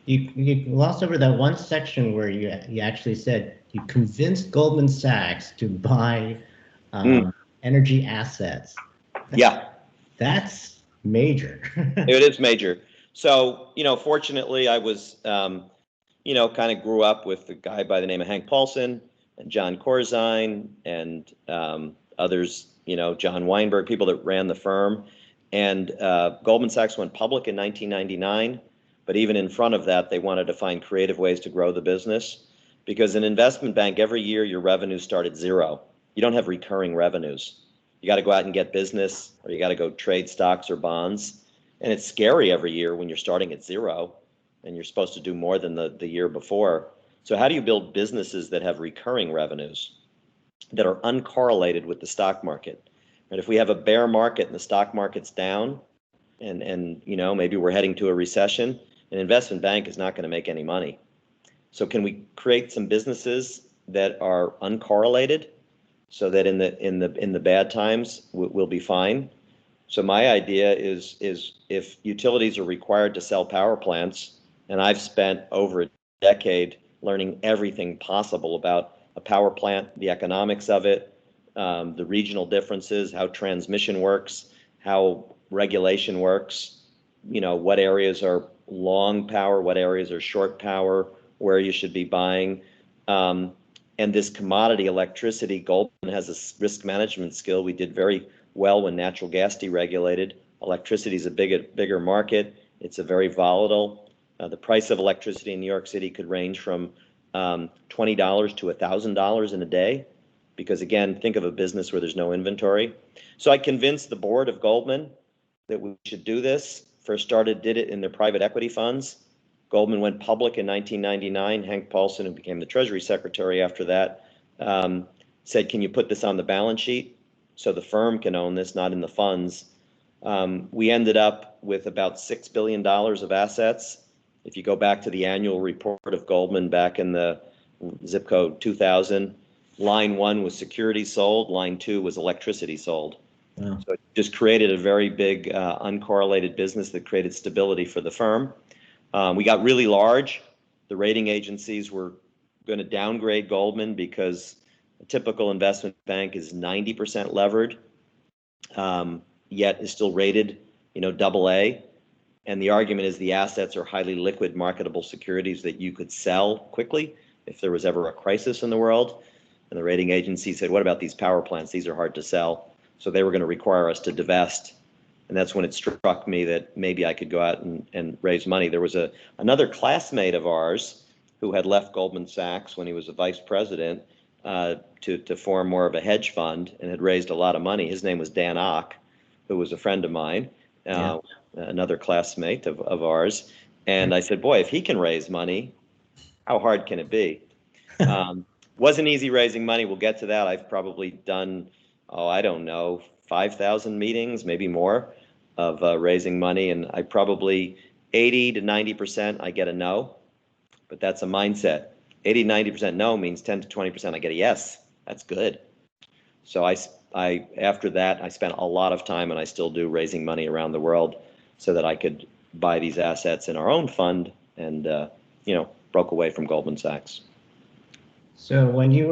You glossed over that one section where you actually said you convinced Goldman Sachs to buy Mm, energy assets. yeah, That's major. it is major. So, fortunately, I was, kind of grew up with a guy by the name of Hank Paulson and John Corzine and others, John Weinberg, people that ran the firm. And Goldman Sachs went public in 1999. But even in front of that, they wanted to find creative ways to grow the business. Because an investment bank, every year your revenues start at zero. You don't have recurring revenues. You got to go out and get business, or you got to go trade stocks or bonds. And it's scary every year when you're starting at zero and you're supposed to do more than the year before. So how do you build businesses that have recurring revenues that are uncorrelated with the stock market? And if we have a bear market and the stock market's down and maybe we're heading to a recession, an investment bank is not going to make any money. So can we create some businesses that are uncorrelated so that in the bad times we'll be fine? So my idea is if utilities are required to sell power plants, and I've spent over a decade learning everything possible about a power plant, the economics of it, the regional differences, how transmission works, how regulation works, what areas are long power, what areas are short power, where you should be buying. And this commodity electricity, Goldman has a risk management skill. We did very well when natural gas deregulated. Electricity is a bigger market. It's a very volatile. The price of electricity in New York City could range from $20 to $1,000 in a day, because again, think of a business where there's no inventory. So I convinced the board of Goldman that we should do this. First did it in their private equity funds. Goldman went public in 1999. Hank Paulson, who became the Treasury Secretary after that, said, can you put this on the balance sheet so the firm can own this, not in the funds? We ended up with about $6 billion of assets. If you go back to the annual report of Goldman back in the zip code 2000, line one was securities sold, line two was electricity sold. Wow. So it just created a very big uncorrelated business that created stability for the firm. We got really large. The rating agencies were going to downgrade Goldman because a typical investment bank is 90% levered, yet is still rated, AA. And the argument is the assets are highly liquid, marketable securities that you could sell quickly if there was ever a crisis in the world. And the rating agency said, what about these power plants? These are hard to sell. So they were going to require us to divest. And that's when it struck me that maybe I could go out and raise money. There was another classmate of ours who had left Goldman Sachs when he was a vice president to form more of a hedge fund and had raised a lot of money. His name was Dan Ock, who was a friend of mine, another classmate of ours. And I said, boy, if he can raise money, how hard can it be? Wasn't easy raising money. We'll get to that. I've probably done, I don't know, 5,000 meetings, maybe more, of raising money. And I probably 80 to 90% I get a no, but that's a mindset. 80 to 90% no means 10 to 20% I get a yes. That's good. So I after that, I spent a lot of time, and I still do, raising money around the world so that I could buy these assets in our own fund and, broke away from Goldman Sachs. So when you were